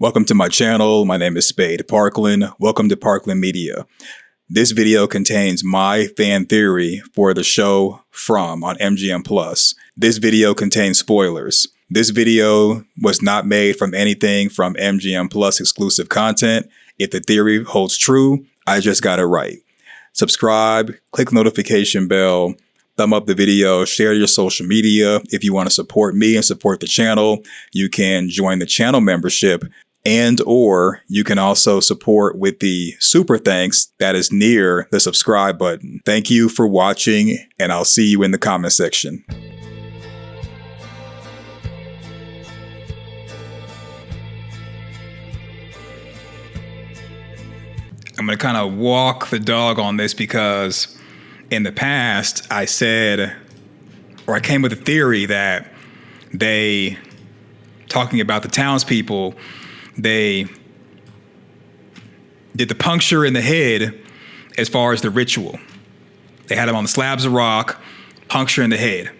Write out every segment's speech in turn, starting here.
Welcome to my channel. My name is Spade Parkland. Welcome to Parkland Media. This video contains my fan theory for the show From on MGM+. This video contains spoilers. This video was not made from anything from MGM+ exclusive content. If the theory holds true, I just got it right. Subscribe, click the notification bell, thumb up the video, share your social media. If you want to support me and support the channel, you can join the channel membership, and or you can also support with the super thanks that is near the subscribe button. Thank you for watching, and I'll see you in the comment section. I'm going to kind of walk the dog on this because in the past I said, or I came with a theory that talking about the townspeople, they did the puncture in the head as far as the ritual. They had them on the slabs of rock, puncture in the head.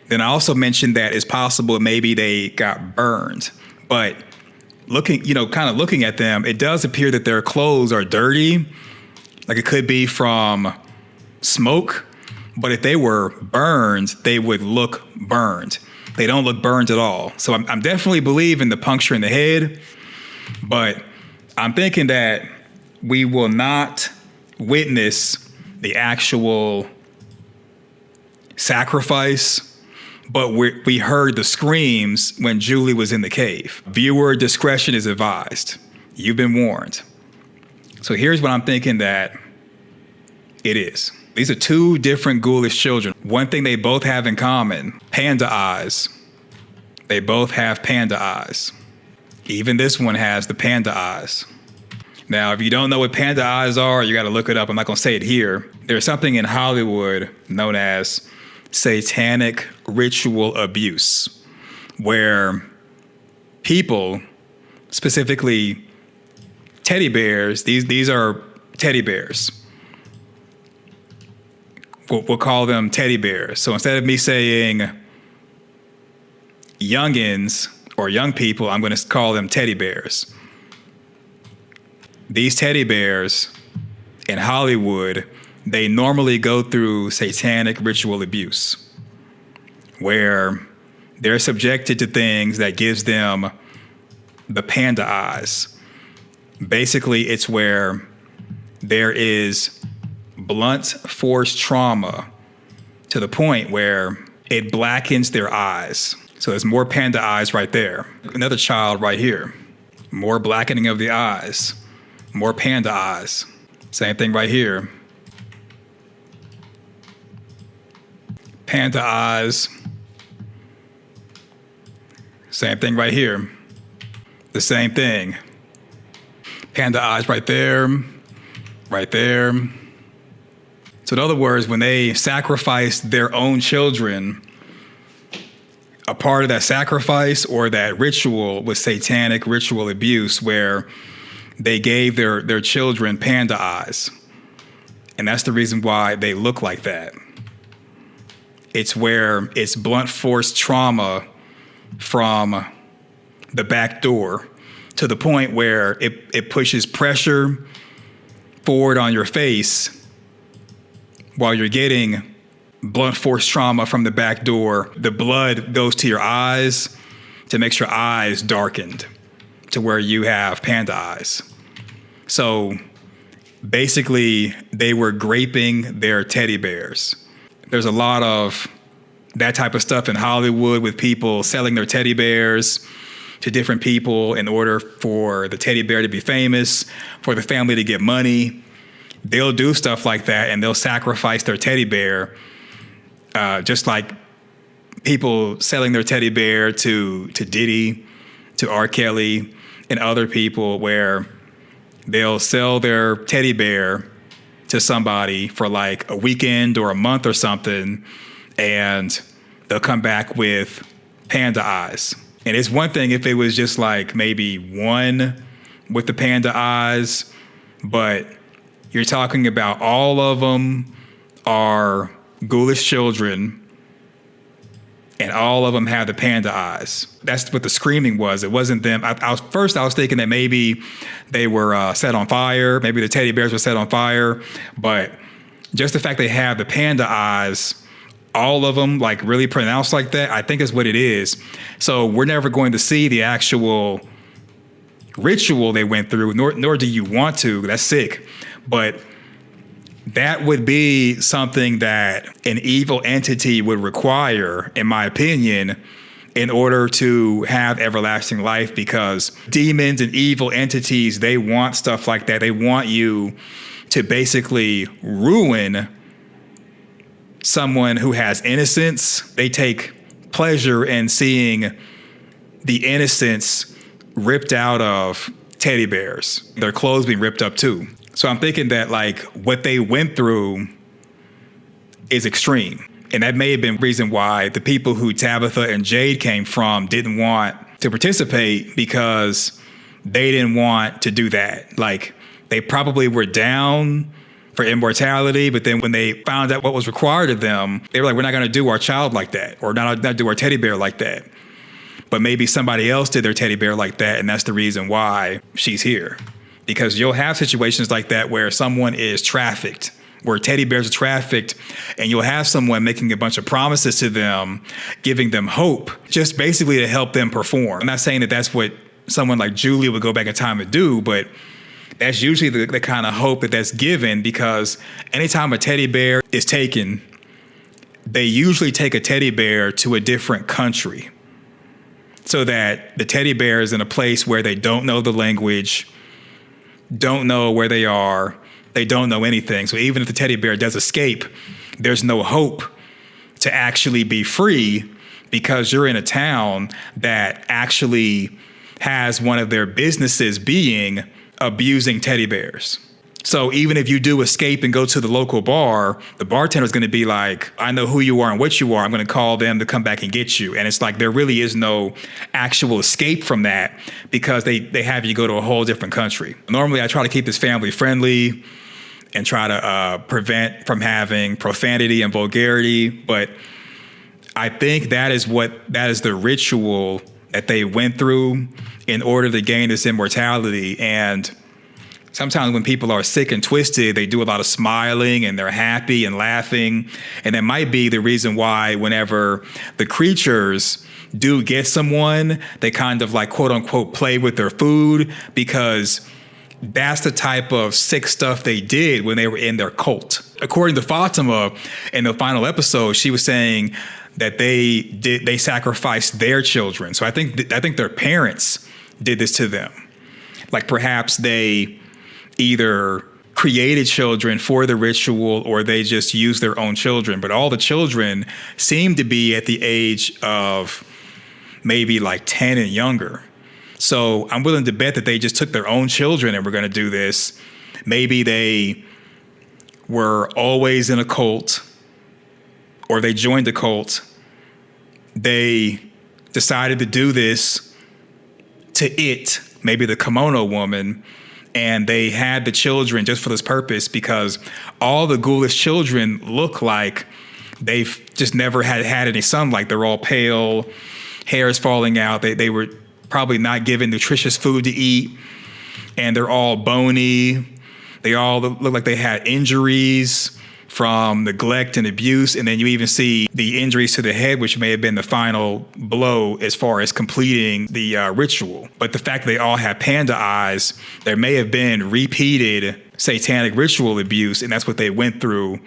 Then I also mentioned that it's possible maybe they got burned, but kind of looking at them, it does appear that their clothes are dirty. Like it could be from smoke, but if they were burned, they would look burned. They don't look burned at all. So I'm definitely believing the puncture in the head, but I'm thinking that we will not witness the actual sacrifice, but we heard the screams when Julie was in the cave. Viewer discretion is advised. You've been warned. So here's what I'm thinking that it is. These are two different ghoulish children. One thing they both have in common, panda eyes. They both have panda eyes. Even this one has the panda eyes. Now, if you don't know what panda eyes are, you got to look it up. I'm not going to say it here. There's something in Hollywood known as satanic ritual abuse, where people, specifically teddy bears, these are teddy bears. We'll call them teddy bears. So instead of me saying youngins or young people, I'm going to call them teddy bears. These teddy bears in Hollywood, they normally go through satanic ritual abuse, where they're subjected to things that gives them the panda eyes. Basically, it's where there is blunt force trauma to the point where it blackens their eyes. So there's more panda eyes right there. Another child right here. More blackening of the eyes. More panda eyes. Same thing right here. Panda eyes. Same thing right here. The same thing. Panda eyes right there. Right there. So in other words, when they sacrificed their own children, a part of that sacrifice or that ritual was satanic ritual abuse, where they gave their children panda eyes. And that's the reason why they look like that. It's where it's blunt force trauma from the back door to the point where it pushes pressure forward on your face while you're getting blunt force trauma from the back door. The blood goes to your eyes to make your eyes darkened to where you have panda eyes. So basically, they were graping their teddy bears. There's a lot of that type of stuff in Hollywood with people selling their teddy bears to different people in order for the teddy bear to be famous, for the family to get money. They'll do stuff like that, and they'll sacrifice their teddy bear, just like people selling their teddy bear to Diddy, to R. Kelly, and other people, where they'll sell their teddy bear to somebody for like a weekend or a month or something, and they'll come back with panda eyes. And it's one thing if it was just like maybe one with the panda eyes, but you're talking about all of them are ghoulish children and all of them have the panda eyes. That's what the screaming was. It wasn't them. I was thinking that maybe they were set on fire. Maybe the teddy bears were set on fire. But just the fact they have the panda eyes, all of them like really pronounced like that, I think is what it is. So we're never going to see the actual ritual they went through, nor do you want to. That's sick. But that would be something that an evil entity would require, in my opinion, in order to have everlasting life, because demons and evil entities, they want stuff like that. They want you to basically ruin someone who has innocence. They take pleasure in seeing the innocence ripped out of teddy bears, their clothes being ripped up too. So I'm thinking that like what they went through is extreme. And that may have been the reason why the people who Tabitha and Jade came from didn't want to participate, because they didn't want to do that. Like they probably were down for immortality, but then when they found out what was required of them, they were like, we're not going to do our child like that, or not do our teddy bear like that. But maybe somebody else did their teddy bear like that, and that's the reason why she's here. Because you'll have situations like that where someone is trafficked, where teddy bears are trafficked, and you'll have someone making a bunch of promises to them, giving them hope, just basically to help them perform. I'm not saying that that's what someone like Julia would go back in time and do, but that's usually the kind of hope that's given, because anytime a teddy bear is taken, they usually take a teddy bear to a different country so that the teddy bear is in a place where they don't know the language, don't know where they are, they don't know anything. So even if the teddy bear does escape, there's no hope to actually be free, because you're in a town that actually has one of their businesses being abusing teddy bears. So even if you do escape and go to the local bar, the bartender's going to be like, I know who you are and what you are. I'm going to call them to come back and get you. And it's like there really is no actual escape from that, because they have you go to a whole different country. Normally, I try to keep this family friendly and try to prevent from having profanity and vulgarity. But I think that is the ritual that they went through in order to gain this immortality. And sometimes when people are sick and twisted, they do a lot of smiling and they're happy and laughing. And that might be the reason why whenever the creatures do get someone, they kind of like, quote unquote, play with their food, because that's the type of sick stuff they did when they were in their cult. According to Fatima, in the final episode, she was saying that they sacrificed their children. So I think their parents did this to them. Like perhaps they either created children for the ritual, or they just used their own children. But all the children seem to be at the age of maybe like 10 and younger. So I'm willing to bet that they just took their own children and were going to do this. Maybe they were always in a cult, or they joined a cult. They decided to do this to maybe the kimono woman, and they had the children just for this purpose, because all the ghoulish children look like they've just never had any sunlight. They're all pale, hair is falling out. They were probably not given nutritious food to eat, and they're all bony. They all look like they had injuries from neglect and abuse. And then you even see the injuries to the head, which may have been the final blow as far as completing the ritual. But the fact that they all have panda eyes, there may have been repeated satanic ritual abuse, and that's what they went through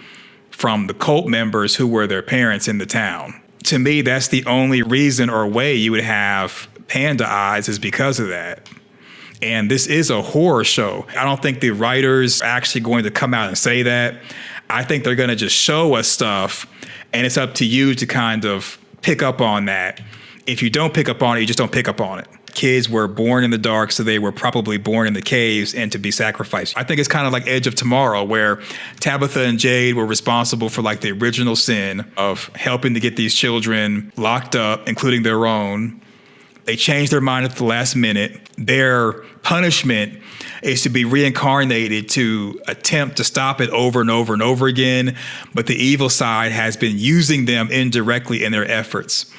from the cult members who were their parents in the town. To me, that's the only reason or way you would have panda eyes, is because of that. And this is a horror show. I don't think the writers are actually going to come out and say that. I think they're going to just show us stuff, and it's up to you to kind of pick up on that. If you don't pick up on it, you just don't pick up on it. Kids were born in the dark, so they were probably born in the caves and to be sacrificed. I think it's kind of like Edge of Tomorrow, where Tabitha and Jade were responsible for like the original sin of helping to get these children locked up, including their own, They change their mind at the last minute. Their punishment is to be reincarnated to attempt to stop it over and over and over again. But the evil side has been using them indirectly in their efforts.